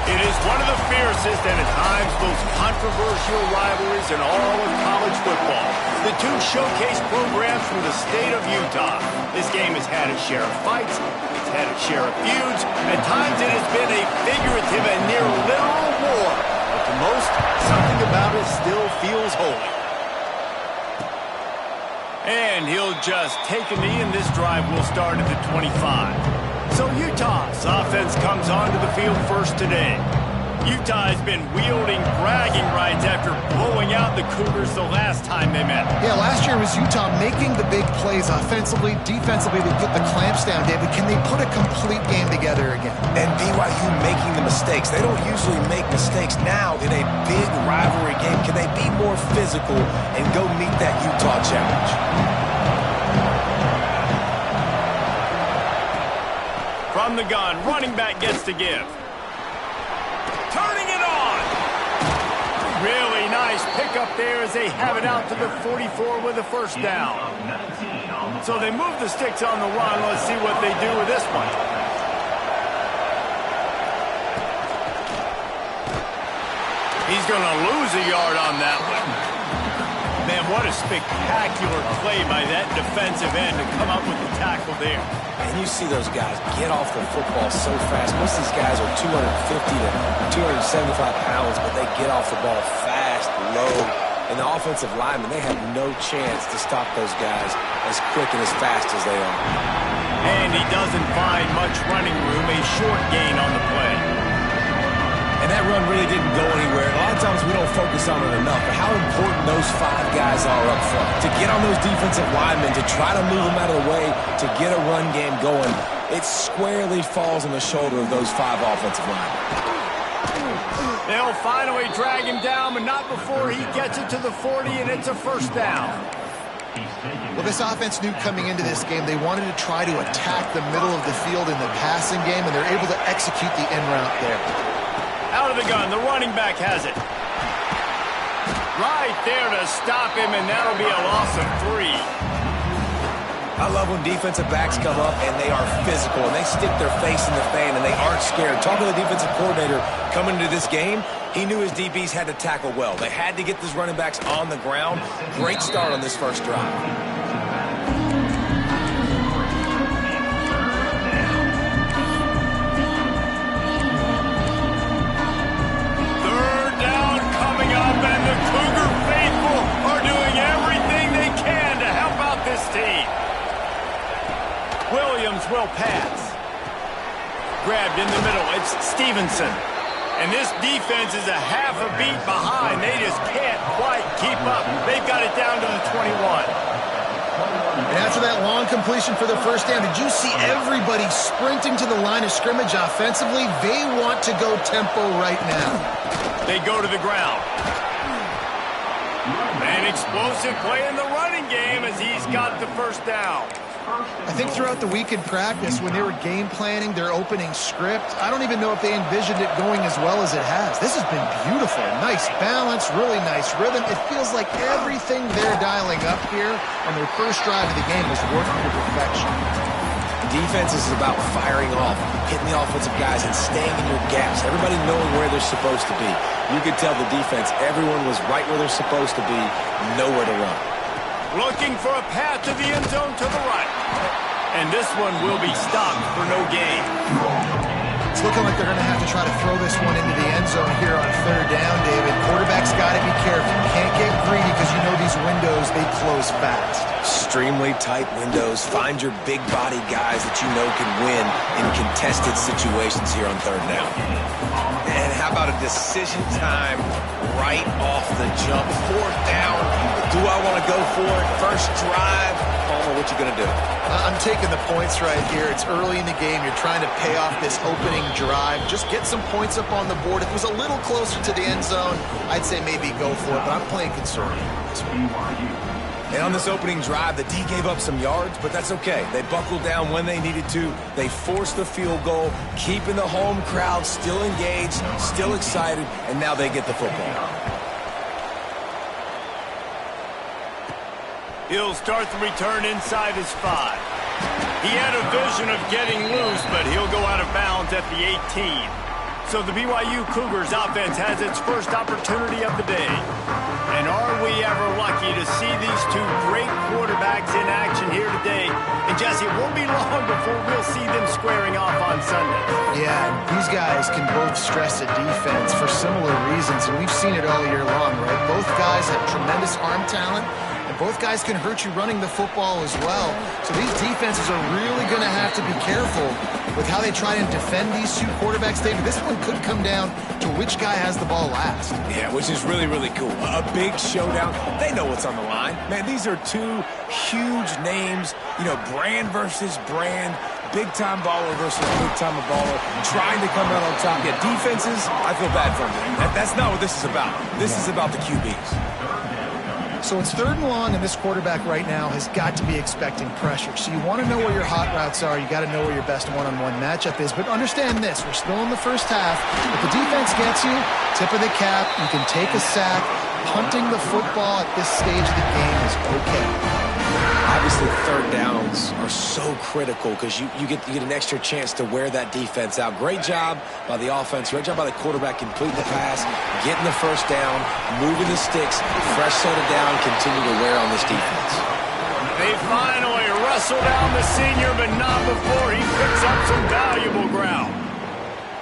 It is one of the fiercest and at times most controversial rivalries in all of college football. The two showcase programs from the state of Utah. This game has had its share of fights, it's had its share of feuds. At times it has been a figurative and near literal war. But to most, something about it still feels holy. And he'll just take a knee, and this drive will start at the 25. So Utah's offense comes onto the field first today. Utah has been wielding bragging rights after blowing out the Cougars the last time they met. Yeah, last year was Utah making the big plays offensively. Defensively, they put the clamps down, David. Can they put a complete game together again? And BYU making the mistakes. They don't usually make mistakes. Now, in a big rivalry game, can they be more physical and go meet that Utah challenge? From the gun, running back gets to give. Turning it on. Really nice pickup there as they have it out to the 44 with a first down. So they move the sticks on the run. Let's see what they do with this one. He's going to lose a yard on that one. Man, what a spectacular play by that defensive end to come up with the tackle there. And you see those guys get off the football so fast. Most of these guys are 250 to 275 pounds, but they get off the ball fast, low. And the offensive linemen, they have no chance to stop those guys as quick and as fast as they are. And he doesn't find much running room, a short gain on the play. And that run really didn't go anywhere. A lot of times we don't focus on it enough, but how important those five guys are up front. To get on those defensive linemen, to try to move them out of the way, to get a run game going, it squarely falls on the shoulder of those five offensive linemen. They'll finally drag him down, but not before he gets it to the 40, and it's a first down. Well, this offense knew coming into this game they wanted to try to attack the middle of the field in the passing game, and they're able to execute the end route there. Out of the gun, the running back has it. Right there to stop him, and that'll be a loss of 3. I love when defensive backs come up and they are physical and they stick their face in the fan and they aren't scared. Talking to the defensive coordinator coming into this game, he knew his DBs had to tackle well. They had to get these running backs on the ground. Great start on this first drive. And the Cougar faithful are doing everything they can to help out this team. Williams will pass. Grabbed in the middle. It's Stevenson. And this defense is a half a beat behind. They just can't quite keep up. They've got it down to the 21. And after that long completion for the first down, did you see everybody sprinting to the line of scrimmage offensively? They want to go tempo right now. They go to the ground. An explosive play in the running game as he's got the first down. I think throughout the week in practice, when they were game planning their opening script, I don't even know if they envisioned it going as well as it has. This has been beautiful. Nice balance, really nice rhythm. It feels like everything they're dialing up here on their first drive of the game is working to perfection. Defense is about firing off, hitting the offensive guys, and staying in your gaps. Everybody knowing where they're supposed to be. You could tell the defense, everyone was right where they're supposed to be, nowhere to run. Looking for a path to the end zone to the right. And this one will be stopped for no gain. It's looking like they're going to have to try to throw this one into the end zone here on third down, David. Quarterback's got to be careful. You can't get greedy because you know these windows, they close fast. Extremely tight windows. Find your big body guys that you know can win in contested situations here on third down. And how about a decision time right off the jump? Fourth down. Do I want to go for it? First drive. Palmer, what you going to do? I'm taking the points right here. It's early in the game. You're trying to pay off this opening drive. Just get some points up on the board. If it was a little closer to the end zone, I'd say maybe go for it, but I'm playing conservative. And on this opening drive, the D gave up some yards, but that's okay. They buckled down when they needed to. They forced the field goal, keeping the home crowd still engaged, still excited, and now they get the football. He'll start the return inside his 5. He had a vision of getting loose, but he'll go out of bounds at the 18. So the BYU Cougars offense has its first opportunity of the day. And are we ever lucky to see these two great quarterbacks in action here today? And Jesse, it won't be long before we'll see them squaring off on Sunday. Yeah, these guys can both stress a defense for similar reasons, and we've seen it all year long, right? Both guys have tremendous arm talent, and both guys can hurt you running the football as well. So these defenses are really going to have to be careful with how they try and defend these two quarterbacks. David, this one could come down to which guy has the ball last. Yeah, which is really, really cool. A big showdown. They know what's on the line. Man, these are two huge names, you know, brand versus brand, big-time baller versus big-time baller, trying to come out on top. Yeah, defenses, I feel bad for them. That's not what this is about. This is about the QBs. So it's 3rd and long, and this quarterback right now has got to be expecting pressure. So you want to know where your hot routes are. You got to know where your best one-on-one matchup is. But understand this, we're still in the first half. If the defense gets you, tip of the cap, you can take a sack. Punting the football at this stage of the game is okay. Obviously, 3rd downs are so critical because you get an extra chance to wear that defense out. Great job by the offense. Great job by the quarterback completing the pass, getting the 1st down, moving the sticks, fresh set of down, continue to wear on this defense. They finally wrestle down the senior, but not before he picks up some valuable ground.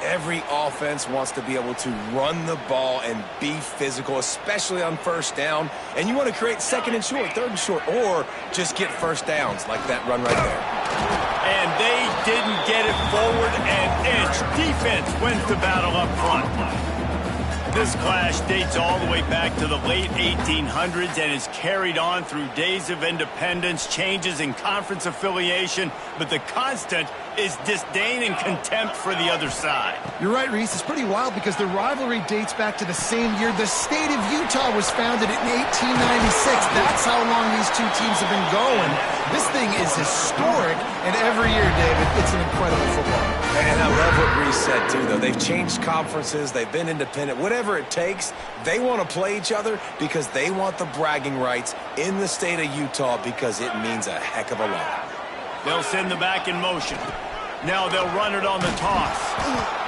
Every offense wants to be able to run the ball and be physical, especially on 1st down. And you want to create 2nd and short, 3rd and short, or just get 1st downs like that run right there. And they didn't get it forward an inch. Defense wins the battle up front. This clash dates all the way back to the late 1800s and is carried on through days of independence, changes in conference affiliation, but the constant is disdain and contempt for the other side. You're right, Reese. It's pretty wild because the rivalry dates back to the same year the state of Utah was founded in 1896. That's how long these two teams have been going. This thing is historic, and every year, David, it's an incredible football. And I love what Reese said, too, though. They've changed conferences. They've been independent. Whatever it takes, they want to play each other because they want the bragging rights in the state of Utah because it means a heck of a lot. They'll send the back in motion. Now they'll run it on the toss.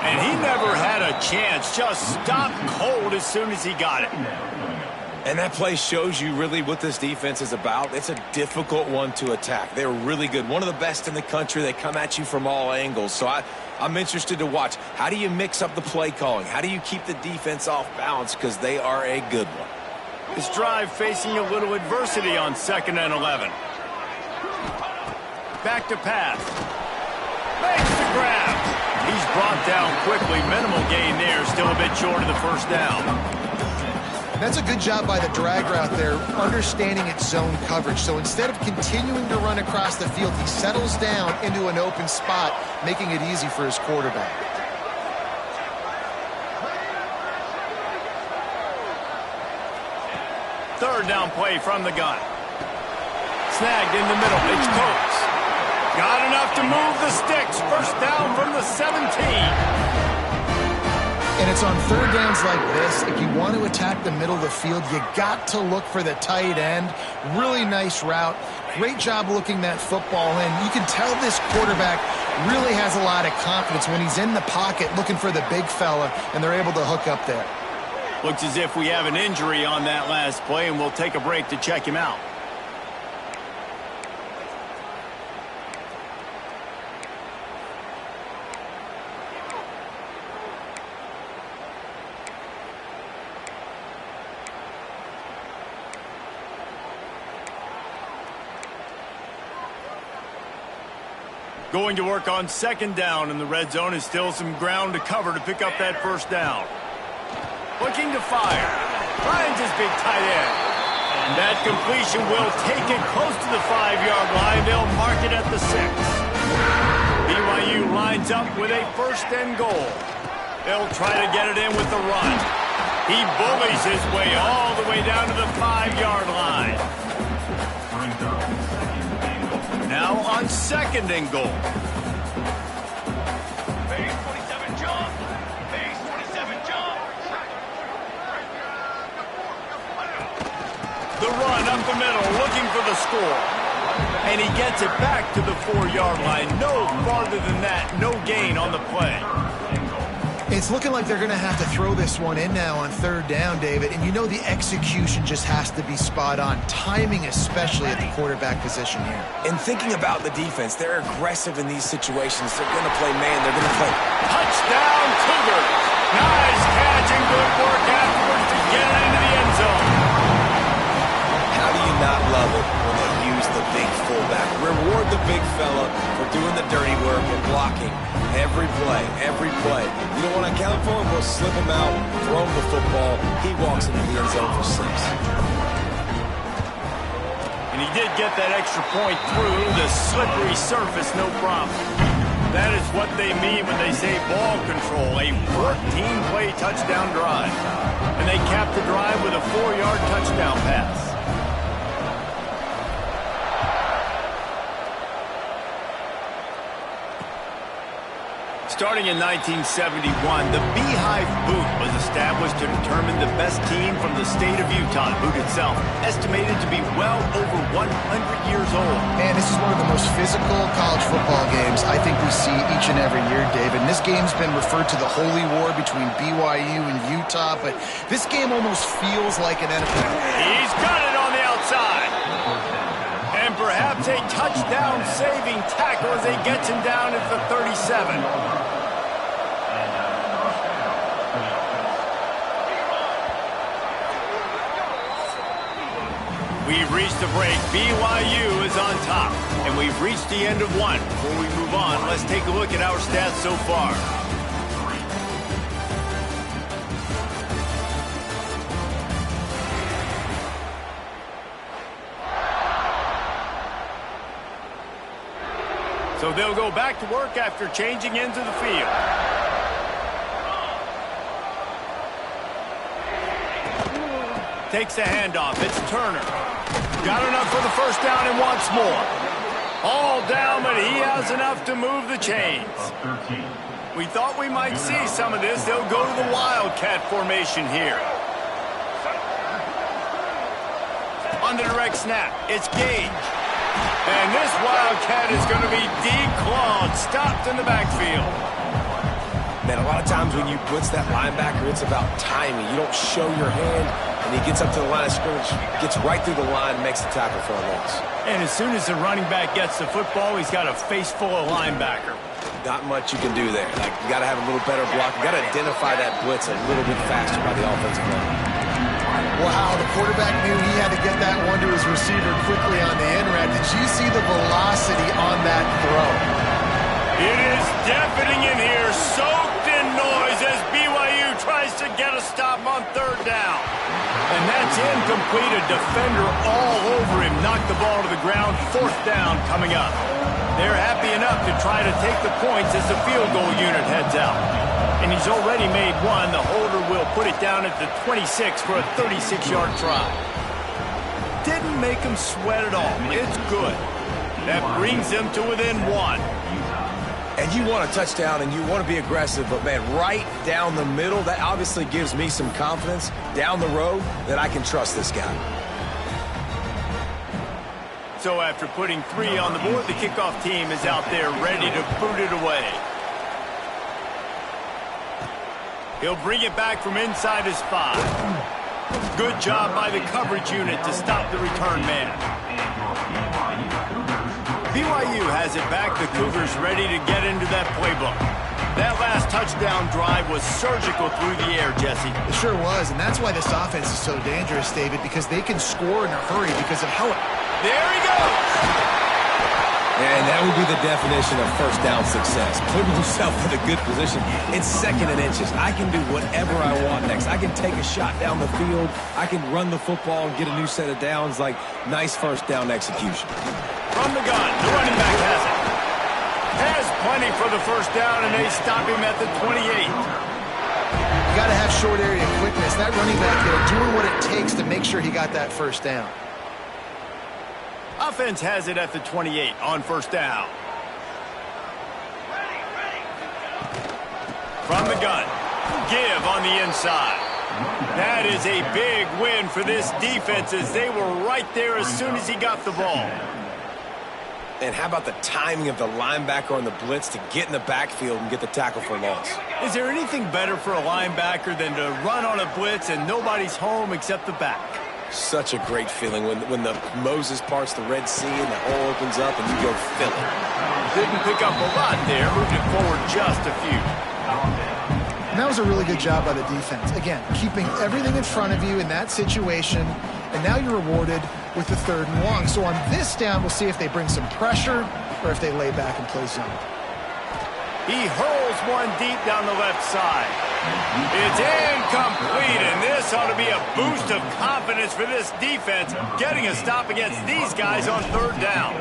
And he never had a chance. Just stopped cold as soon as he got it. And that play shows you really what this defense is about. It's a difficult one to attack. They're really good. One of the best in the country. They come at you from all angles. So I'm interested to watch. How do you mix up the play calling? How do you keep the defense off balance? Because they are a good one. This drive facing a little adversity on 2nd and 11. Back to pass. Makes the grab. He's brought down quickly. Minimal gain there. Still a bit short of the 1st down. That's a good job by the drag route there, understanding its zone coverage. So instead of continuing to run across the field, he settles down into an open spot, making it easy for his quarterback. Third down play from the gun. Snagged in the middle. It's Coates. Got enough to move the sticks. 1st down from the 17. And it's on 3rd downs like this. If you want to attack the middle of the field, you got to look for the tight end. Really nice route. Great job looking that football in. You can tell this quarterback really has a lot of confidence when he's in the pocket looking for the big fella, and they're able to hook up there. Looks as if we have an injury on that last play, and we'll take a break to check him out. Going to work on 2nd down, and the red zone is still some ground to cover to pick up that 1st down. Looking to fire. Finds his big tight end. And that completion will take it close to the 5-yard line. They'll mark it at the 6. BYU lines up with a 1st and goal. They'll try to get it in with the run. He bullies his way all the way down to the 5-yard line. Now on 2nd and goal. Base 27 jump. Base 27 jump. The run up the middle, looking for the score. And he gets it back to the 4-yard line. No farther than that. No gain on the play. It's looking like they're going to have to throw this one in now on third down, David. And you know the execution just has to be spot on. Timing especially at the quarterback position here. And thinking about the defense, they're aggressive in these situations. They're going to play man. They're going to play. Touchdown, Cougars. Nice catch and good work afterwards to get it into the end zone. How do you not love it when they use the big fullback? Reward the big fella for doing the dirty work and blocking every play, every play. You don't want to account for him, we'll slip him out, throw him the football. He walks into the end zone for 6. And he did get that extra point through the slippery surface, no problem. That is what they mean when they say ball control, a 14-play touchdown drive. And they capped the drive with a 4-yard touchdown pass. Starting in 1971, the Beehive Boot was established to determine the best team from the state of Utah. The boot itself, estimated to be well over 100 years old. And this is one of the most physical college football games I think we see each and every year, David. And this game's been referred to the holy war between BYU and Utah, but this game almost feels like an NFL. He's got it on the outside. And perhaps a touchdown-saving tackle as he gets him down at the 37. We've reached the break. BYU is on top. And we've reached the end of one. Before we move on, let's take a look at our stats so far. So they'll go back to work after changing into the field. Takes a handoff. It's Turner. Got enough for the first down and wants more. All down, but he has enough to move the chains. We thought we might see some of this. They'll go to the Wildcat formation here. On the direct snap, it's Gage. And this Wildcat is going to be declawed, stopped in the backfield. Man, a lot of times when you blitz that linebacker, it's about timing. You don't show your hand, and he gets up to the line of scrimmage, gets right through the line, makes the tackle for a loss. And as soon as the running back gets the football, he's got a face full of linebacker. Not much you can do there. Like, you got to have a little better block. You got to identify that blitz a little bit faster by the offensive line. Wow, the quarterback knew he had to get that one to his receiver quickly on the in route. Did you see the velocity on that throw? It is deafening in here, soaked in noise as BYU tries to get a stop on third down. And that's incomplete. A defender all over him. Knocked the ball to the ground. Fourth down coming up. They're happy enough to try to take the points as the field goal unit heads out. And he's already made one. The holder will put it down at the 26 for a 36-yard try. Didn't make him sweat at all. It's good. That brings them to within one. And you want a touchdown and you want to be aggressive, but man, right down the middle, that obviously gives me some confidence down the road that I can trust this guy. So after putting 3 on the board, the kickoff team is out there ready to boot it away. He'll bring it back from inside his 5. Good job by the coverage unit to stop the return man. BYU has it back. The Cougars ready to get into that playbook. That last touchdown drive was surgical through the air, Jesse. It sure was, and that's why this offense is so dangerous, David, because they can score in a hurry because of how it... There he goes! And that would be the definition of first down success. Putting yourself in a good position. It's second and inches. I can do whatever I want next. I can take a shot down the field. I can run the football and get a new set of downs. Like, nice first down execution. From the gun, the running back has it. Has plenty for the first down, and they stop him at the 28. You got to have short area quickness. That running back there doing what it takes to make sure he got that first down. Offense has it at the 28 on first down. From the gun, give on the inside. That is a big win for this defense as they were right there as soon as he got the ball. And how about the timing of the linebacker on the blitz to get in the backfield and get the tackle for loss? Is there anything better for a linebacker than to run on a blitz and nobody's home except the back? Such a great feeling when the Moses parts the Red Sea and the hole opens up and you go fill it. Didn't pick up a lot there, moved it forward just a few. And that was a really good job by the defense. Again, keeping everything in front of you in that situation, and now you're rewarded with the 3rd and long. So on this down, we'll see if they bring some pressure or if they lay back and play zone. He hurls one deep down the left side. It's incomplete, and this ought to be a boost of confidence for this defense, getting a stop against these guys on 3rd down.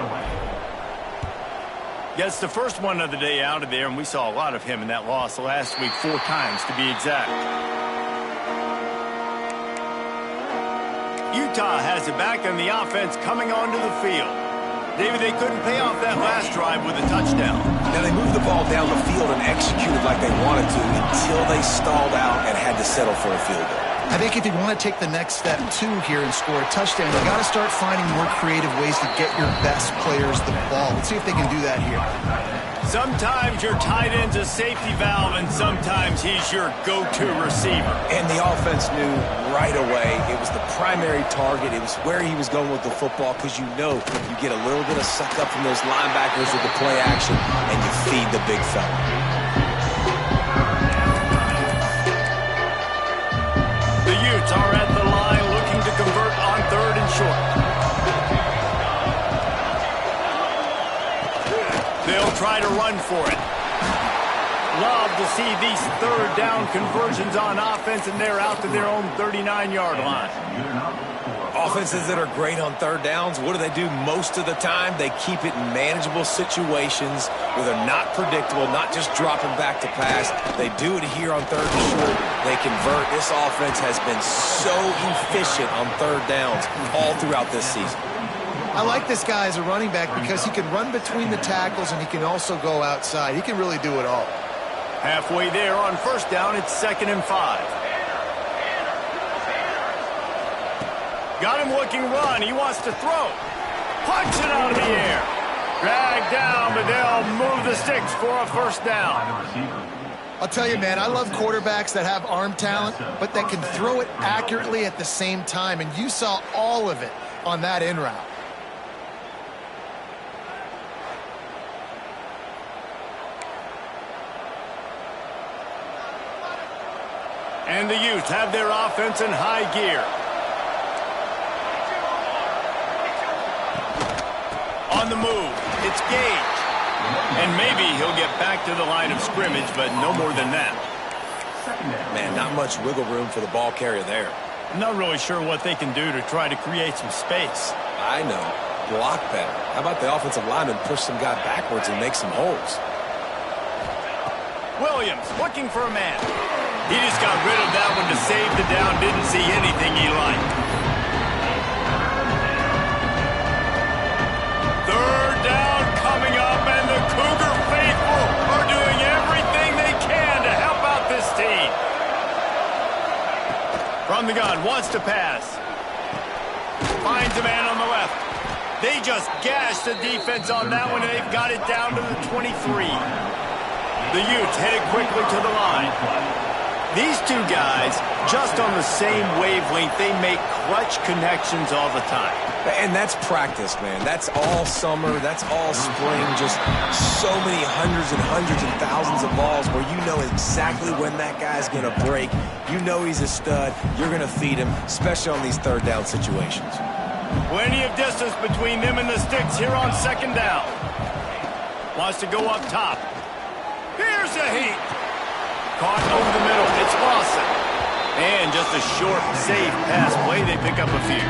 Gets the first one of the day out of there, and we saw a lot of him in that loss last week, 4 times to be exact. Utah has it back, and the offense coming onto the field. David, they couldn't pay off that last drive with a touchdown. Now, they moved the ball down the field and executed like they wanted to until they stalled out and had to settle for a field goal. I think if you want to take the next step, too, here and score a touchdown, you got to start finding more creative ways to get your best players the ball. Let's see if they can do that here. Sometimes your tight end's a safety valve, and sometimes he's your go-to receiver. And the offense knew right away it was the primary target. It was where he was going with the football, because you know you get a little bit of suck up from those linebackers with the play action, and you feed the big fella. The Utes are at the line looking to convert on 3rd and short. They'll try to run for it. Love to see these 3rd down conversions on offense, and they're out to their own 39-yard line. Offenses that are great on 3rd downs, what do? Most of the time, they keep it in manageable situations where they're not predictable, not just dropping back to pass. They do it here on 3rd and short. They convert. This offense has been so efficient on 3rd downs all throughout this season. I like this guy as a running back because he can run between the tackles and he can also go outside. He can really do it all. Halfway there on 1st down, it's 2nd and 5. Got him looking run. He wants to throw. Punch it out of the air. Dragged down, but they'll move the sticks for a 1st down. I'll tell you, man, I love quarterbacks that have arm talent, but that can throw it accurately at the same time, and you saw all of it on that in route. And the Utes have their offense in high gear. On the move, it's Gage. And maybe he'll get back to the line of scrimmage, but no more than that. Man, not much wiggle room for the ball carrier there. I'm not really sure what they can do to try to create some space. I know. Block better. How about the offensive lineman push some guy backwards and make some holes? Williams looking for a man. He just got rid of that one to save the down. Didn't see anything he liked. 3rd down coming up, and the Cougar faithful are doing everything they can to help out this team. From the gun, wants to pass. Finds a man on the left. They just gashed the defense on that one, and they've got it down to the 23. The Utes headed quickly to the line. These two guys, just on the same wavelength, they make clutch connections all the time. And that's practice, man. That's all summer. That's all spring. Just so many hundreds and thousands of balls where you know exactly when that guy's going to break. You know he's a stud. You're going to feed him, especially on these 3rd down situations. Plenty of distance between them and the sticks here on 2nd down. Wants to go up top. Here's a heat. Caught over the middle. It's Lawson. And just a short, safe pass play. They pick up a few.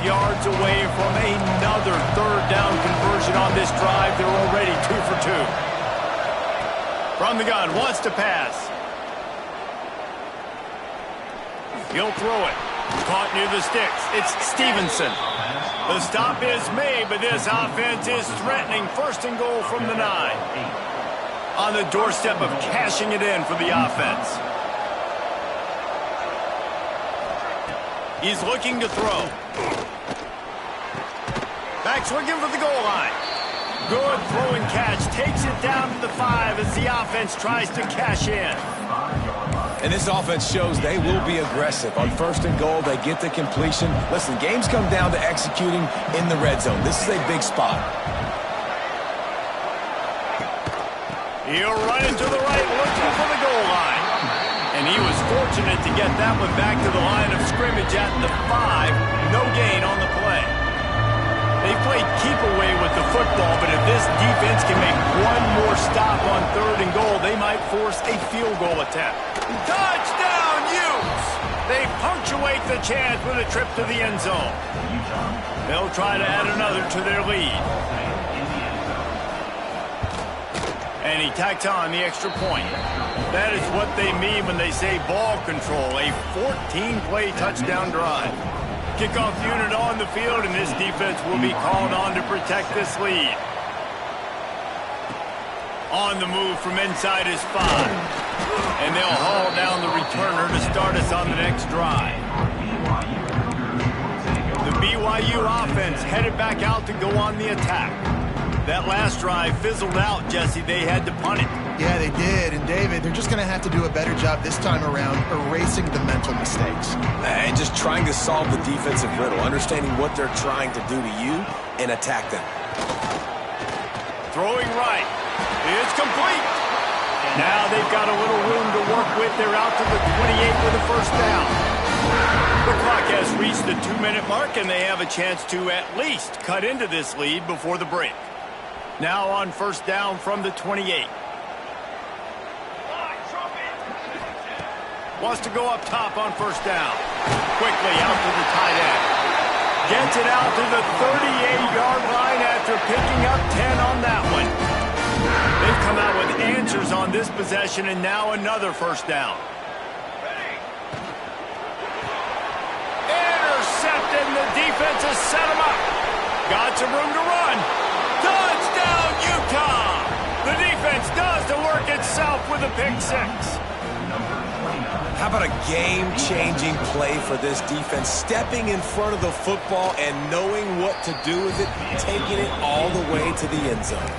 Yards away from another 3rd down conversion on this drive. They're already 2 for 2. From the gun, wants to pass. He'll throw it. Caught near the sticks. It's Stevenson. The stop is made, but this offense is threatening 1st and goal from the 9. On the doorstep of cashing it in for the offense. He's looking to throw. Back's looking for the goal line. Good throw and catch. Takes it down to the 5 as the offense tries to cash in. And this offense shows they will be aggressive. On 1st and goal, they get the completion. Listen, games come down to executing in the red zone. This is a big spot. He'll run it to the right, looking for the goal line. And he was fortunate to get that one back to the line of scrimmage at the 5. No gain on the play. They played keep away with the football, but if this defense can make one more stop on 3rd and goal, they might force a field goal attempt. Touchdown, Utes! They punctuate the chance with a trip to the end zone. They'll try to add another to their lead. And he tacks on the extra point. That is what they mean when they say ball control, a 14-play touchdown drive. Kickoff unit on the field, and this defense will be called on to protect this lead. On the move from inside his 5. And they'll haul down the returner to start us on the next drive. The BYU offense headed back out to go on the attack. That last drive fizzled out, Jesse. They had to punt it. Yeah, they did. And, David, they're just going to have to do a better job this time around erasing the mental mistakes. And just trying to solve the defensive riddle, understanding what they're trying to do to you and attack them. Throwing right. It's complete. Now they've got a little room to work with. They're out to the 28 with a 1st down. The clock has reached the 2-minute mark, and they have a chance to at least cut into this lead before the break. Now on 1st down from the 28. Wants to go up top on 1st down. Quickly out to the tight end. Gets it out to the 38-yard line after picking up 10 on that one. They've come out with answers on this possession, and now another 1st down. Intercepted, and the defense has set him up. Got some room to run. Touchdown, Utah! The defense does the work itself with a pick 6. How about a game-changing play for this defense? Stepping in front of the football and knowing what to do with it, taking it all the way to the end zone.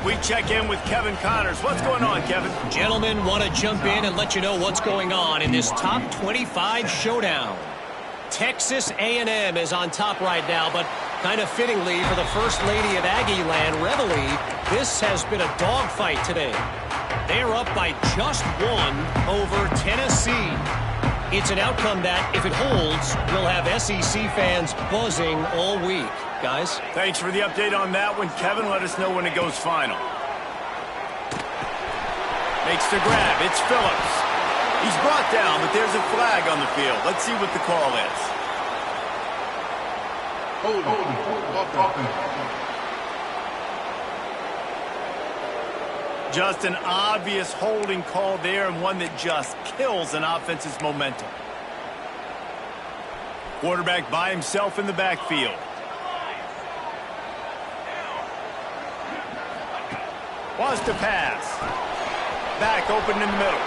We check in with Kevin Connors. What's going on, Kevin? Gentlemen, want to jump in and let you know what's going on in this top 25 showdown. Texas A&M is on top right now, but kind of fittingly for the First Lady of Aggie Land, Reveille, this has been a dogfight today. They're up by just 1 over Tennessee. It's an outcome that, if it holds, will have SEC fans buzzing all week. Guys? Thanks for the update on that one, Kevin. Let us know when it goes final. Makes the grab. It's Phillips. He's brought down, but there's a flag on the field. Let's see what the call is. Just an obvious holding call there, and one that just kills an offense's momentum. Quarterback by himself in the backfield. Wants to pass. Back open in the middle.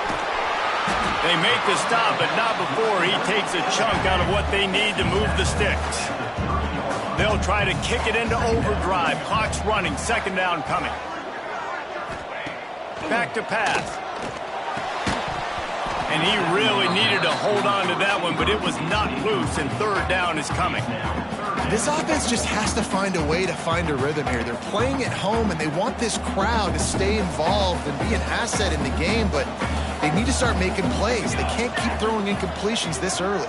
They make the stop, but not before he takes a chunk out of what they need to move the sticks. They'll try to kick it into overdrive. Clock's running. 2nd down coming. Back to pass. And he really needed to hold on to that one, but it was not loose, and 3rd down is coming. This offense just has to find a way to find a rhythm here. They're playing at home, and they want this crowd to stay involved and be an asset in the game, but they need to start making plays. They can't keep throwing incompletions this early.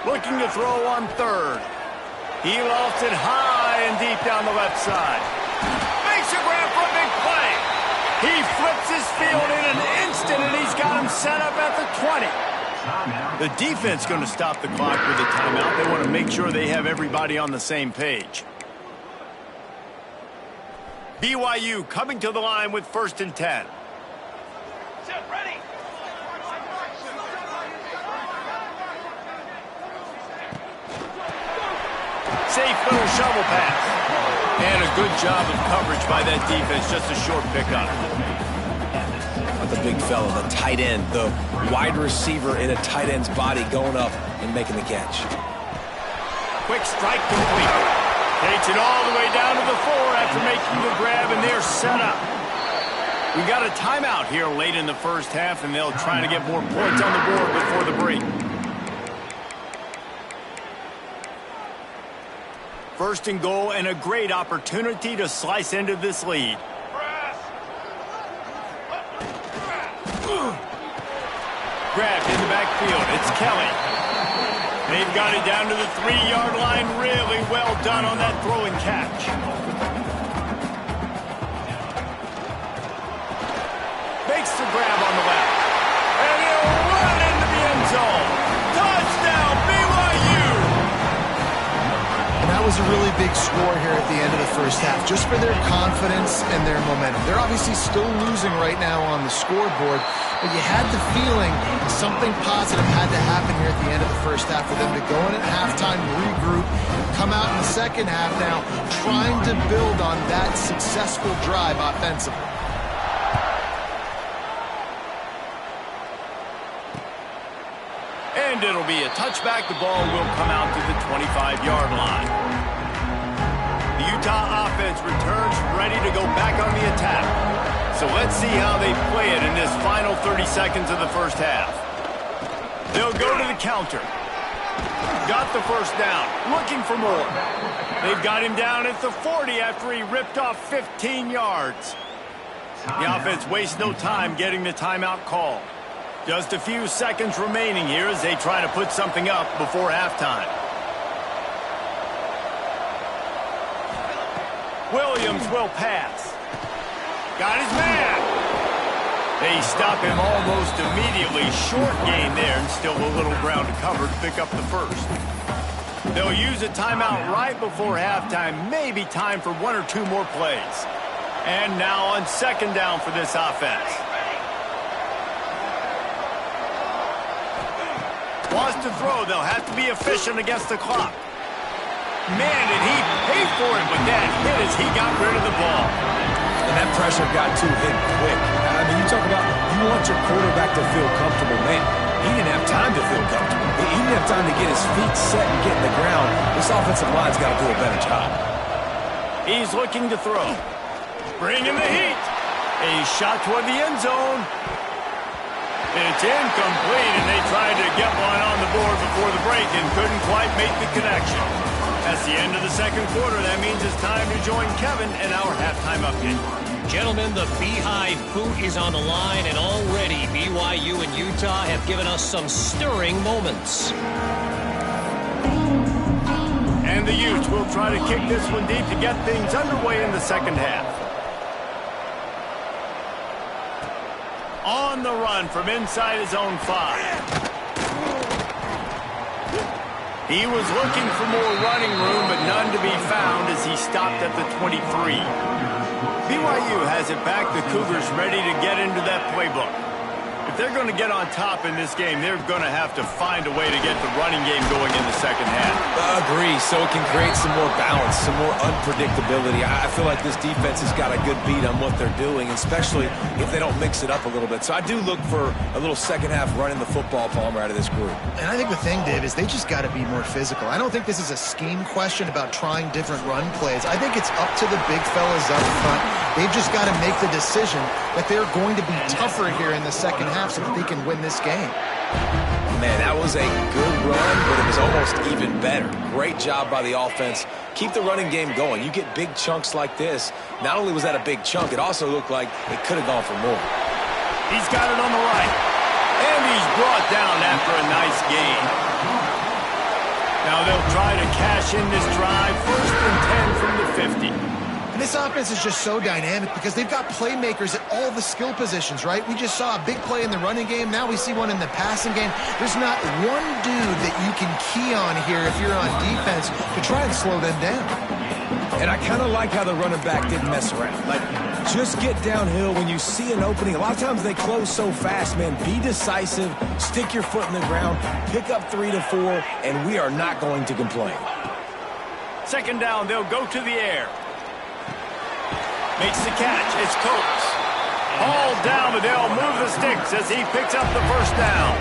Looking to throw on 3rd. He lofts it high and deep down the left side. Makes a grab for a big play. He flips his field in an instant, and he's got him set up at the 20. The defense going to stop the clock with a timeout. They want to make sure they have everybody on the same page. BYU coming to the line with 1st and 10. Set, ready. safe little shovel pass. And a good job of coverage by that defense. Just a short pickup. The big fella, the tight end, the wide receiver in a tight end's body going up and making the catch. Quick strike complete. Takes it all the way down to the 4 after making the grab, and they're set up. We got a timeout here late in the first half, and they'll try to get more points on the board before the break. First and goal, and a great opportunity to slice into this lead. Grabbed in the backfield. It's Kelly. They've got it down to the 3-yard line. Really well done on that throw and catch. Makes the grab on the left. And he'll run into the end zone. Touchdown, BYU! And that was a really big score here at the end of the first half, just for their confidence and their momentum. They're obviously still losing right now on the scoreboard, but you had the feeling something positive had to happen here at the end of the first half for them to go in at halftime, regroup, come out in the second half now, trying to build on that successful drive offensively. And it'll be a touchback. The ball will come out to the 25-yard line. The Utah offense returns ready to go back on the attack. So let's see how they play it in this final 30 seconds of the first half. They'll go to the counter. Got the first down. Looking for more. They've got him down at the 40 after he ripped off 15 yards. The offense wastes no time getting the timeout call. Just a few seconds remaining here as they try to put something up before halftime. Williams will pass. Got his man. They stop him almost immediately. Short gain there and still a little ground to cover to pick up the first. They'll use a timeout right before halftime. Maybe time for 1 or 2 more plays. And now on second down for this offense. Wants to throw. They'll have to be efficient against the clock. Man, did he pay for it with that hit as he got rid of the ball. And that pressure got to him quick. I mean, you talk about you want your quarterback to feel comfortable. Man, he didn't have time to feel comfortable. He didn't have time to get his feet set and get in the ground. This offensive line's got to do a better job. He's looking to throw. Bringing the heat. A shot toward the end zone. It's incomplete, and they tried to get one on the board before the break and couldn't quite make the connection. That's the end of the second quarter. That means it's time to join Kevin in our halftime update. Gentlemen, the Beehive boot is on the line, and already BYU and Utah have given us some stirring moments. And the Utes will try to kick this one deep to get things underway in the second half. On the run from inside his own 5. He was looking for more running room, but none to be found as he stopped at the 23. BYU has it back. The Cougars ready to get into that playbook. If they're going to get on top in this game, they're going to have to find a way to get the running game going in the second half. Agree, so it can create some more balance, some more unpredictability. I feel like this defense has got a good beat on what they're doing, especially if they don't mix it up a little bit. So I do look for a little second half running the football, Palmer, out of this group. And I think the thing, Dave, is they just got to be more physical. I don't think this is a scheme question about trying different run plays. I think it's up to the big fellas up front. They've just got to make the decision that they're going to be tougher here in the second half so that they can win this game. Man, that was a good run, but it was almost even better. Great job by the offense. Keep the running game going. You get big chunks like this. Not only was that a big chunk, it also looked like it could have gone for more. He's got it on the right. And he's brought down after a nice gain. Now they'll try to cash in this drive. 1st and 10 from the 50. And this offense is just so dynamic because they've got playmakers at all the skill positions, right? We just saw a big play in the running game. Now we see one in the passing game. There's not one dude that you can key on here if you're on defense to try and slow them down. And I kind of like how the running back didn't mess around. Like, just get downhill when you see an opening. A lot of times they close so fast, man. Be decisive, stick your foot in the ground, pick up 3 to 4, and we are not going to complain. Second down, they'll go to the air. Makes the catch. It's Coates. All down, but they'll move the sticks as he picks up the first down.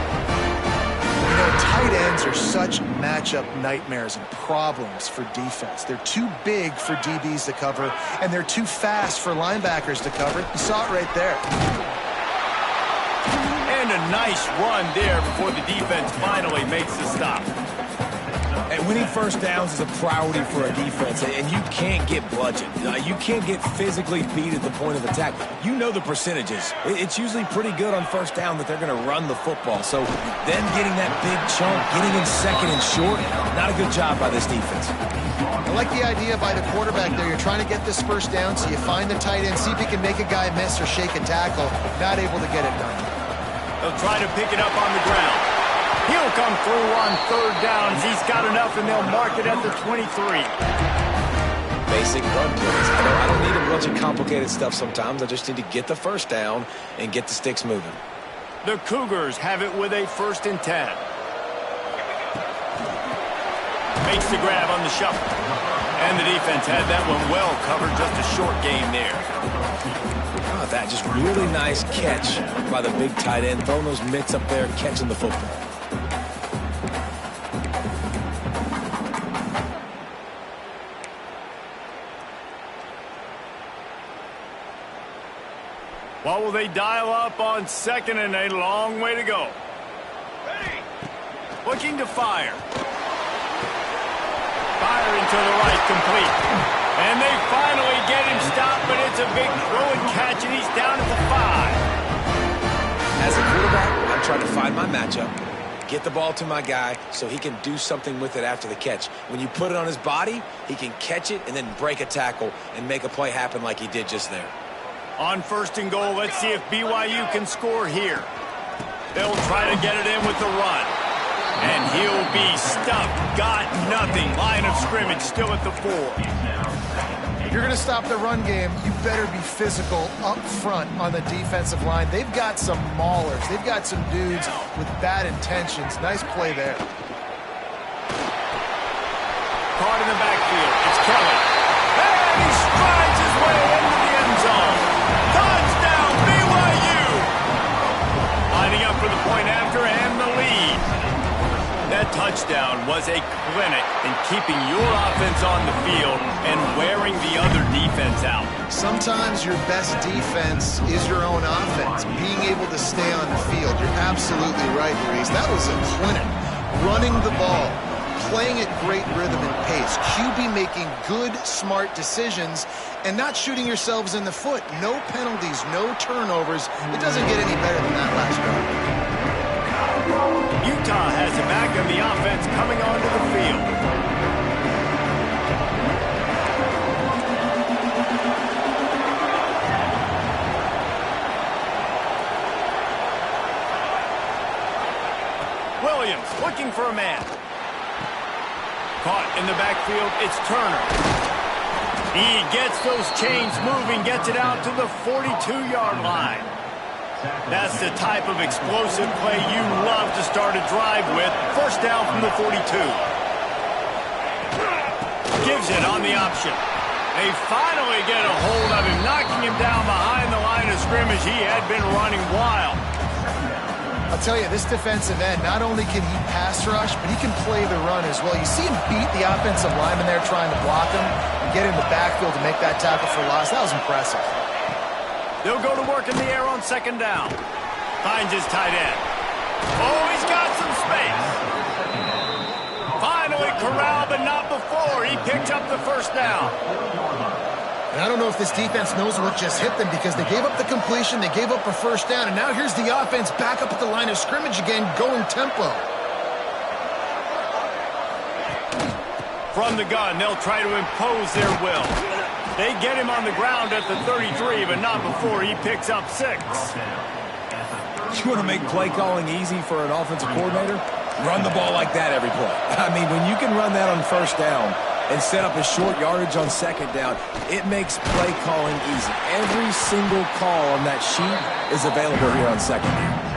You know, tight ends are such matchup nightmares and problems for defense. They're too big for DBs to cover, and they're too fast for linebackers to cover. You saw it right there. And a nice run there before the defense finally makes the stop. And winning first downs is a priority for a defense, and you can't get bludgeoned. You can't get physically beat at the point of attack. You know the percentages. It's usually pretty good on first down that they're going to run the football. So then getting that big chunk, getting in second and short, not a good job by this defense. I like the idea by the quarterback there. You're trying to get this first down, so you find the tight end, see if he can make a guy miss or shake a tackle. Not able to get it done. They'll try to pick it up on the ground. He'll come through on third downs. He's got enough, and they'll mark it at the 23. Basic run plays. I don't need a bunch of complicated stuff sometimes. I just need to get the first down and get the sticks moving. The Cougars have it with a 1st and 10. Makes the grab on the shuffle. And the defense had that one well covered. Just a short gain there. Oh, that just really nice catch by the big tight end. Throwing those mitts up there and catching the football. What will they dial up on 2nd and a long way to go? Ready. Looking to fire. Firing to the right, complete. And they finally get him stopped, but it's a big throw and catch, and he's down at the 5. As a quarterback, I'm trying to find my matchup, get the ball to my guy so he can do something with it after the catch. When you put it on his body, he can catch it and then break a tackle and make a play happen like he did just there. On 1st and goal, let's see if BYU can score here. They'll try to get it in with the run. And he'll be stuck. Got nothing. Line of scrimmage still at the 4. If you're going to stop the run game, you better be physical up front on the defensive line. They've got some maulers. They've got some dudes with bad intentions. Nice play there. Caught in the backfield. It's Kelly. And he strides his way into the end zone. Touchdown, BYU! Lining up for the point after and the lead. That touchdown was a clinic in keeping your offense on the field and wearing the other defense out. Sometimes your best defense is your own offense, being able to stay on the field. You're absolutely right, Maurice. That was a clinic. Running the ball, playing at great rhythm and pace. QB making good, smart decisions and not shooting yourselves in the foot. No penalties, no turnovers. It doesn't get any better than that last drive. Utah has it back on the offense coming onto the field. Williams looking for a man. Caught in the backfield, it's Turner. He gets those chains moving, gets it out to the 42-yard line. That's the type of explosive play you love to start a drive with. First down from the 42. Gives it on the option. They finally get a hold of him, knocking him down behind the line of scrimmage. He had been running wild. I'll tell you, this defensive end, not only can he pass rush, but he can play the run as well. You see him beat the offensive lineman there trying to block him and get in the backfield to make that tackle for loss. That was impressive. They'll go to work in the air on 2nd down. Finds his tight end. Oh, he's got some space. Finally corralled, but not before. He picked up the first down. And I don't know if this defense knows what just hit them because they gave up the completion, they gave up a first down, and now here's the offense back up at the line of scrimmage again, going tempo. From the gun, they'll try to impose their will. They get him on the ground at the 33, but not before he picks up 6. You want to make play calling easy for an offensive coordinator? Run the ball like that every play. I mean, when you can run that on first down and set up a short yardage on 2nd down, it makes play calling easy. Every single call on that sheet is available here on 2nd down.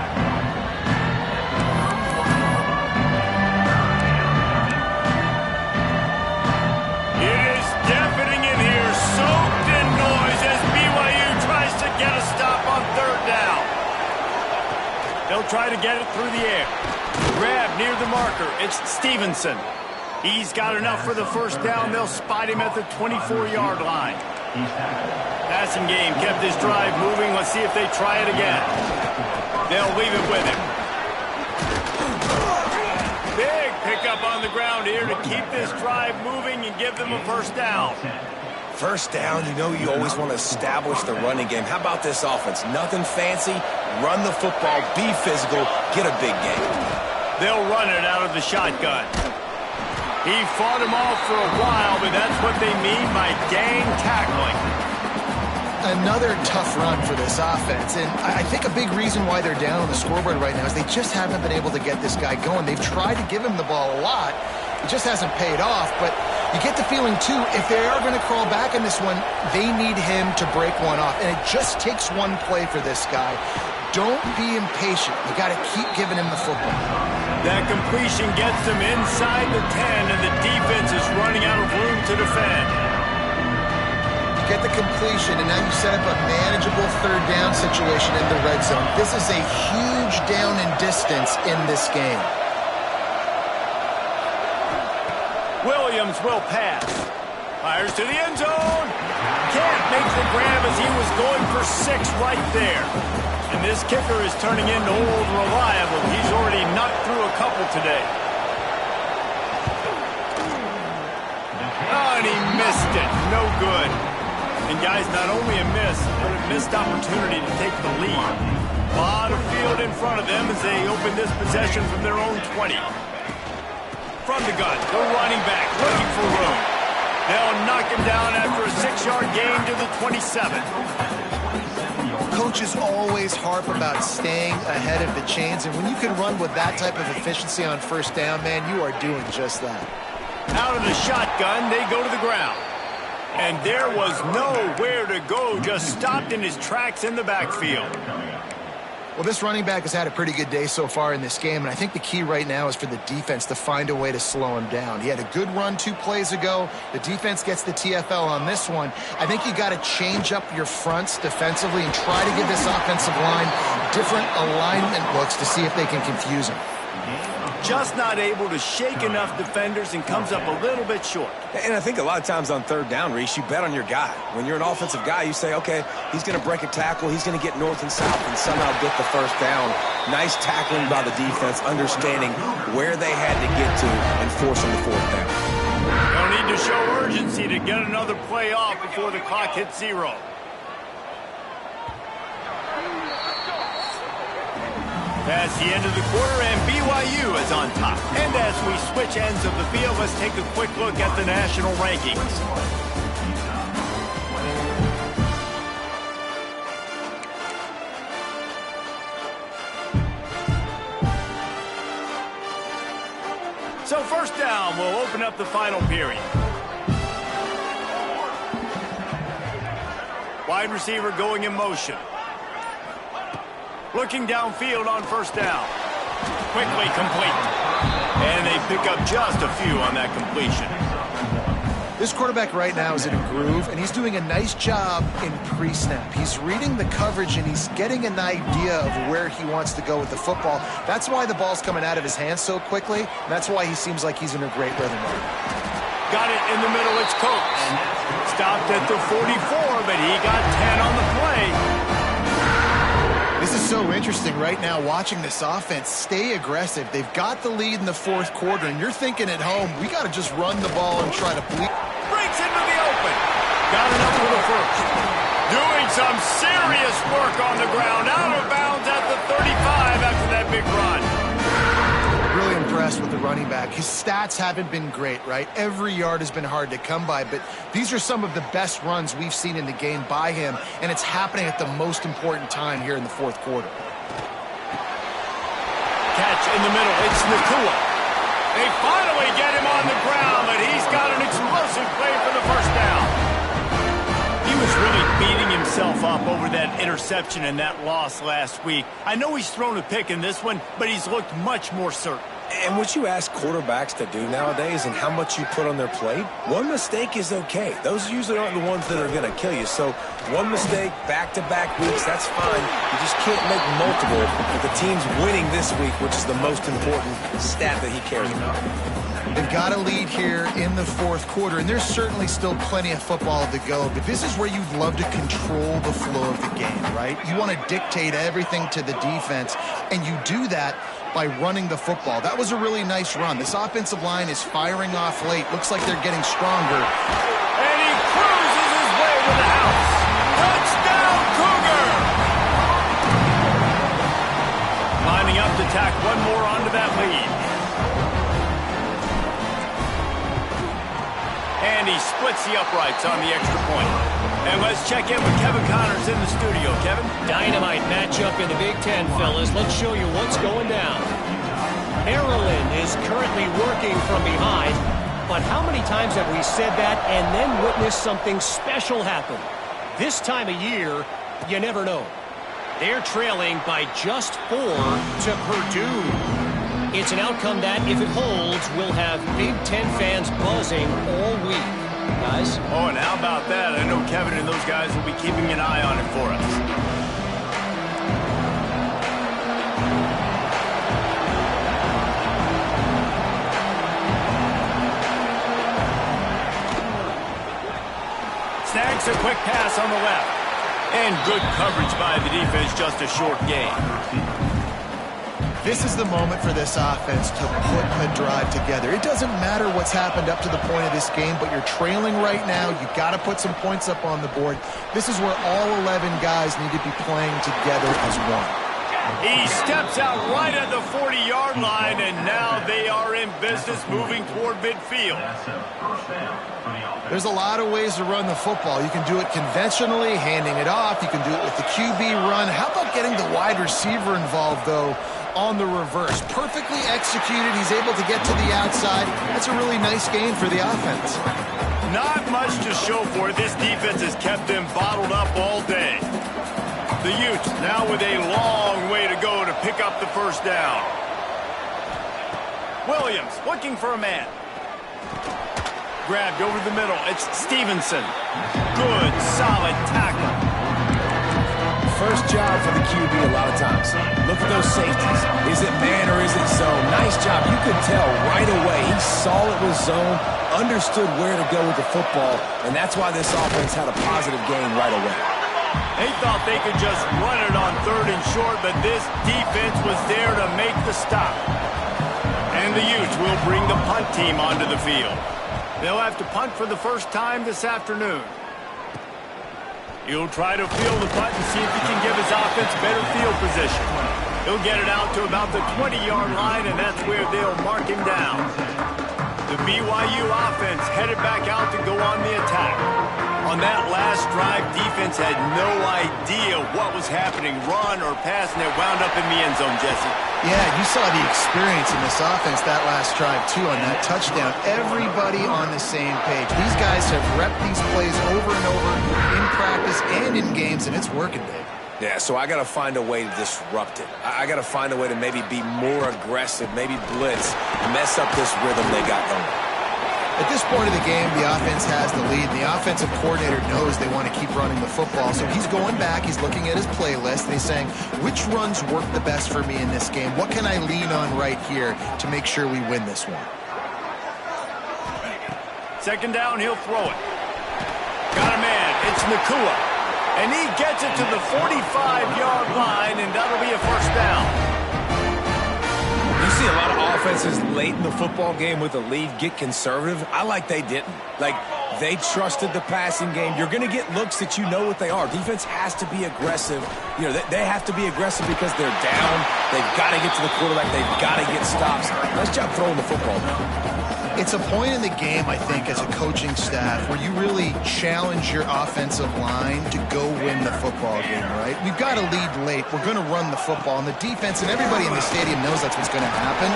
He'll try to get it through the air. Grab near the marker. It's Stevenson. He's got enough for the first down. They'll spot him at the 24-yard line. Passing game kept this drive moving. Let's see if they try it again. They'll leave it with him. Big pickup on the ground here to keep this drive moving and give them a first down. First down, you know you always want to establish the running game. How about this offense? Nothing fancy. Run the football, be physical, get a big game. They'll run it out of the shotgun. He fought him off for a while, but that's what they mean by gang tackling. Another tough run for this offense, and I think a big reason why they're down on the scoreboard right now is they just haven't been able to get this guy going. They've tried to give him the ball a lot. It just hasn't paid off, but you get the feeling, too, if they are going to crawl back in this one, they need him to break one off, and it just takes one play for this guy. Don't be impatient. You got to keep giving him the football. That completion gets them inside the 10, and the defense is running out of room to defend. Get the completion, and now you set up a manageable third down situation in the red zone. This is a huge down in distance in this game. Williams will pass. Fires to the end zone. Can't make the grab as he was going for 6 right there. And this kicker is turning into old reliable. He's already knocked through a couple today. Oh, and he missed it. No good. And guys, not only a miss, but a missed opportunity to take the lead. A lot of field in front of them as they open this possession from their own 20. From the gun, the running back looking for room. They'll knock him down after a 6-yard gain to the 27. Coaches always harp about staying ahead of the chains, and when you can run with that type of efficiency on first down, man, you are doing just that. Out of the shotgun, they go to the ground. And there was nowhere to go, just stopped in his tracks in the backfield. Well, this running back has had a pretty good day so far in this game, and I think the key right now is for the defense to find a way to slow him down. He had a good run 2 plays ago. The defense gets the TFL on this one. I think you got to change up your fronts defensively and try to give this offensive line different alignment looks to see if they can confuse him. Just not able to shake enough defenders and comes up a little bit short. And I think a lot of times on third down, Reese, you bet on your guy. When you're an offensive guy, you say, okay, he's going to break a tackle, he's going to get north and south and somehow get the first down. Nice tackling by the defense, understanding where they had to get to and forcing the fourth down. They'll need to show urgency to get another play off before the clock hits 0. That's the end of the quarter, and BYU is on top. And as we switch ends of the field, let's take a quick look at the national rankings. So first down, we'll open up the final period. Wide receiver going in motion. Looking downfield on first down. Quickly complete. And they pick up just a few on that completion. This quarterback right now is in a groove, and he's doing a nice job in pre-snap. He's reading the coverage, and he's getting an idea of where he wants to go with the football. That's why the ball's coming out of his hands so quickly. And that's why he seems like he's in a great rhythm right now. Got it in the middle. It's Coates. Stopped at the 44, but he got 10 on the play. This is so interesting right now watching this offense stay aggressive. They've got the lead in the fourth quarter, and you're thinking at home, we got to just run the ball and try to bleed. Breaks into the open. Got enough for the first. Doing some serious work on the ground. Out of bounds at the 35 after that big run. Really impressed with the running back. His stats haven't been great, right? Every yard has been hard to come by, but these are some of the best runs we've seen in the game by him, and it's happening at the most important time here in the fourth quarter. Catch in the middle. It's Nakua. They finally get him on the ground, but he's got an explosive play for the first down. He was really beating himself up over that interception and that loss last week. I know he's thrown a pick in this one, but he's looked much more certain. And what you ask quarterbacks to do nowadays and how much you put on their plate, one mistake is okay. Those usually aren't the ones that are going to kill you. So one mistake, back-to-back weeks, that's fine. You just can't make multiple. But the team's winning this week, which is the most important stat that he cares about. They've got a lead here in the fourth quarter, and there's certainly still plenty of football to go, but this is where you'd love to control the flow of the game, right? You want to dictate everything to the defense, and you do that by running the football. That was a really nice run. This offensive line is firing off late. Looks like they're getting stronger. And he cruises his way to the house. Touchdown, Cougar! Lining up to tack one more onto that lead. And he splits the uprights on the extra point. And let's check in with Kevin Connors in the studio. Kevin? Dynamite matchup in the Big Ten, fellas. Let's show you what's going down. Maryland is currently working from behind, but how many times have we said that and then witnessed something special happen? This time of year, you never know. They're trailing by just 4 to Purdue. It's an outcome that, if it holds, will have Big Ten fans buzzing all week. Guys? Oh, and how about that? I know Kevin and those guys will be keeping an eye on it for us. Snags a quick pass on the left. And good coverage by the defense, just a short gain. This is the moment for this offense to put a drive together. It doesn't matter what's happened up to the point of this game, but you're trailing right now. You've got to put some points up on the board. This is where all 11 guys need to be playing together as one. He steps out right at the 40-yard line, and now they are in business moving toward midfield. There's a lot of ways to run the football. You can do it conventionally, handing it off. You can do it with the QB run. How about getting the wide receiver involved, though, on the reverse? Perfectly executed. He's able to get to the outside. That's a really nice gain for the offense. Not much to show for it. This defense has kept them bottled up all day. The Utes now with a long way to go to pick up the first down. Williams looking for a man. Grabbed over the middle. It's Stevenson. Good, solid tackle. First job for the QB a lot of times. Look at those safeties. Is it man or is it zone? Nice job. You could tell right away. He saw it was zone, understood where to go with the football, and that's why this offense had a positive gain right away. They thought they could just run it on 3rd and short, but this defense was there to make the stop. And the Utes will bring the punt team onto the field. They'll have to punt for the first time this afternoon. He'll try to field the punt and see if he can give his offense better field position. He'll get it out to about the 20-yard line, and that's where they'll mark him down. The BYU offense headed back out to go on the attack. On that last drive, defense had no idea what was happening, run or pass, and it wound up in the end zone, Jesse. Yeah, you saw the experience in this offense that last drive, too, on that touchdown. Everybody on the same page. These guys have repped these plays over and over in practice and in games, and it's working, Dave. Yeah, so I got to find a way to disrupt it. I got to find a way to maybe be more aggressive, maybe blitz, mess up this rhythm they got going. At this point of the game, the offense has the lead. The offensive coordinator knows they want to keep running the football, so he's going back, he's looking at his playlist, and he's saying, which runs work the best for me in this game? What can I lean on right here to make sure we win this one? Second down, he'll throw it. Got a man, it's Nakua. And he gets it to the 45-yard line, and that'll be a first down. You see a lot of offenses late in the football game with a lead get conservative. I like they didn't. Like, they trusted the passing game. You're going to get looks that you know what they are. Defense has to be aggressive. You know, they have to be aggressive because they're down. They've got to get to the quarterback. They've got to get stops. Nice job throwing the football now. It's a point in the game, I think, as a coaching staff where you really challenge your offensive line to go win the football game, right? We've got to lead late. We're going to run the football. And the defense and everybody in the stadium knows that's what's going to happen.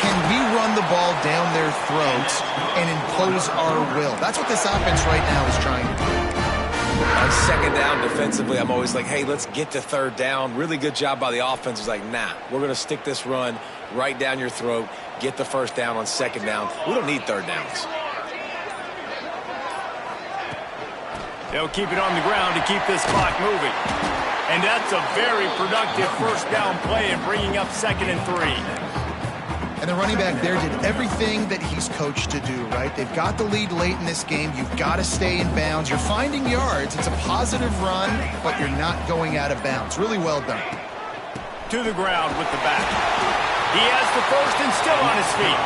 Can we run the ball down their throats and impose our will? That's what this offense right now is trying to do. On second down defensively, I'm always like, hey, let's get to third down. Really good job by the offense. It's like, nah, we're going to stick this run right down your throat, get the first down on second down. We don't need third downs. They'll keep it on the ground to keep this clock moving. And that's a very productive first down play in bringing up 2nd and 3. And the running back there did everything that he's coached to do, right? They've got the lead late in this game. You've got to stay in bounds. You're finding yards. It's a positive run, but you're not going out of bounds. Really well done. To the ground with the back. He has the first and still on his feet.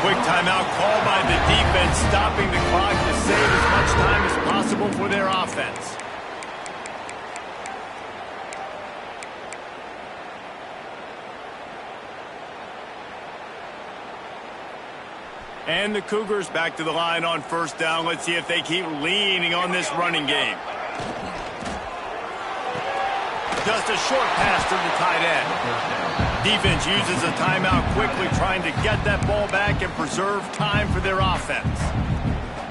Quick timeout called by the defense, stopping the clock to save as much time as possible for their offense. And the Cougars back to the line on first down. Let's see if they keep leaning on this running game. Just a short pass to the tight end. Defense uses a timeout quickly, trying to get that ball back and preserve time for their offense.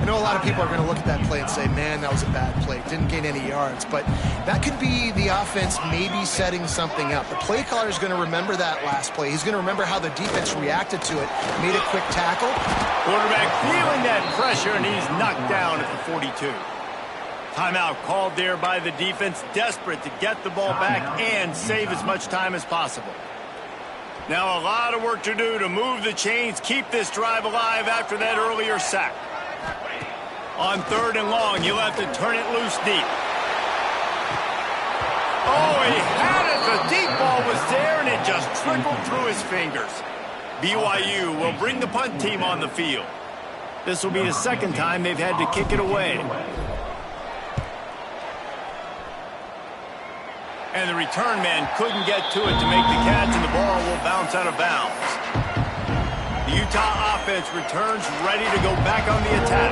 I know a lot of people are going to look at that play and say, man, that was a bad play. Didn't gain any yards. But that could be the offense maybe setting something up. The play caller is going to remember that last play. He's going to remember how the defense reacted to it, made a quick tackle. Quarterback feeling that pressure, and he's knocked down at the 42. Timeout called there by the defense, desperate to get the ball back and save as much time as possible. Now a lot of work to do to move the chains, keep this drive alive after that earlier sack. On 3rd and long, you'll have to turn it loose deep. Oh, he had it. The deep ball was there, and it just trickled through his fingers. BYU will bring the punt team on the field. This will be the 2nd time they've had to kick it away. And the return man couldn't get to it to make the catch, and the ball will bounce out of bounds. The Utah offense returns ready to go back on the attack.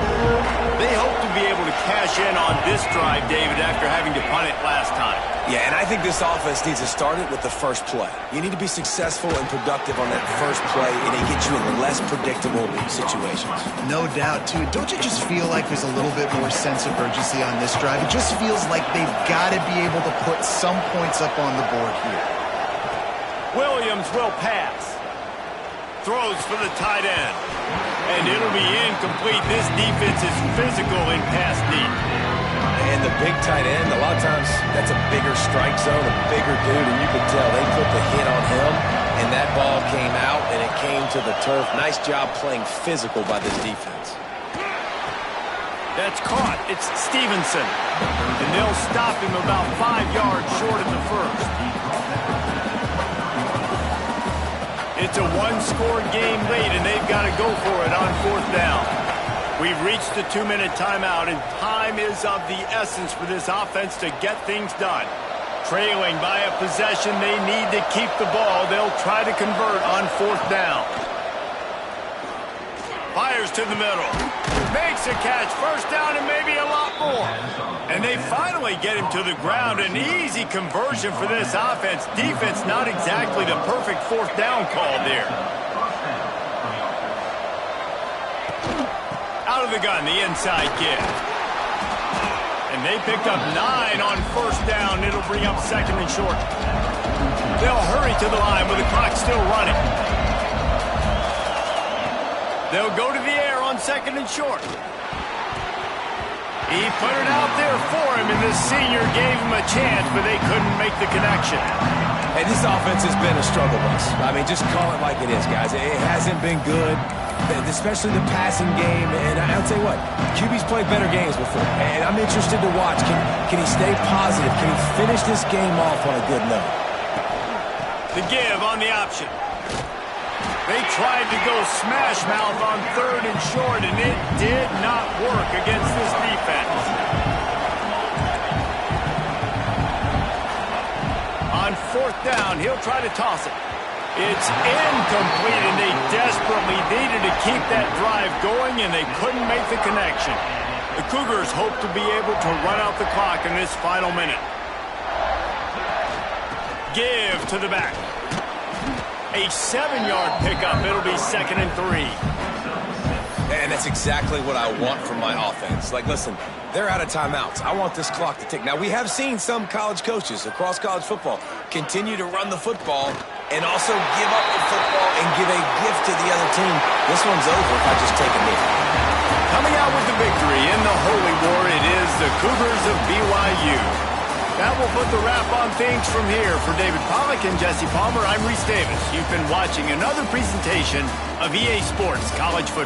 They hope to be able to cash in on this drive, David, after having to punt it last time. Yeah, and I think this offense needs to start it with the first play. You need to be successful and productive on that first play, and it gets you in less predictable situations. No doubt, too. Don't you just feel like there's a little bit more sense of urgency on this drive? It just feels like they've got to be able to put some points up on the board here. Williams will pass. Throws for the tight end. And it'll be incomplete. This defense is physical in pass deep. And the big tight end, a lot of times that's a bigger strike zone, a bigger dude, and you can tell they put the hit on him, and that ball came out, and it came to the turf. Nice job playing physical by this defense. That's caught. It's Stevenson. And they'll stop him about 5 yards short of the first. It's a one-score game late, and they've got to go for it on 4th down. We've reached the 2-minute timeout, and time is of the essence for this offense to get things done. Trailing by a possession, they need to keep the ball. They'll try to convert on 4th down. Fires to the middle. Makes a catch. First down and maybe a lot more. And they finally get him to the ground. An easy conversion for this offense. Defense not exactly the perfect 4th down call there. Out of the gun, the inside give. And they picked up 9 on 1st down. It'll bring up 2nd and short. They'll hurry to the line with the clock still running. They'll go to the air on 2nd and short. He put it out there for him, and the senior gave him a chance, but they couldn't make the connection. Hey, this offense has been a struggle bus. I mean, just call it like it is, guys. It hasn't been good, especially the passing game. And I'll tell you what, QB's played better games before, and I'm interested to watch. Can he stay positive? Can he finish this game off on a good note? The give on the option. They tried to go smash mouth on 3rd and short, and it did not work against this defense. On 4th down, he'll try to toss it. It's incomplete, and they desperately needed to keep that drive going, and they couldn't make the connection. The Cougars hope to be able to run out the clock in this final minute. Give to the back. A 7-yard pickup. It'll be 2nd and 3. And And that's exactly what I want from my offense. Like, listen, they're out of timeouts. I want this clock to tick. Now, we have seen some college coaches across college football continue to run the football and also give up the football and give a gift to the other team. This one's over if I just take a knee. Coming out with the victory in the Holy War, it is the Cougars of BYU. That will put the wrap on things from here. For David Pollack and Jesse Palmer, I'm Reese Davis. You've been watching another presentation of EA Sports College Football.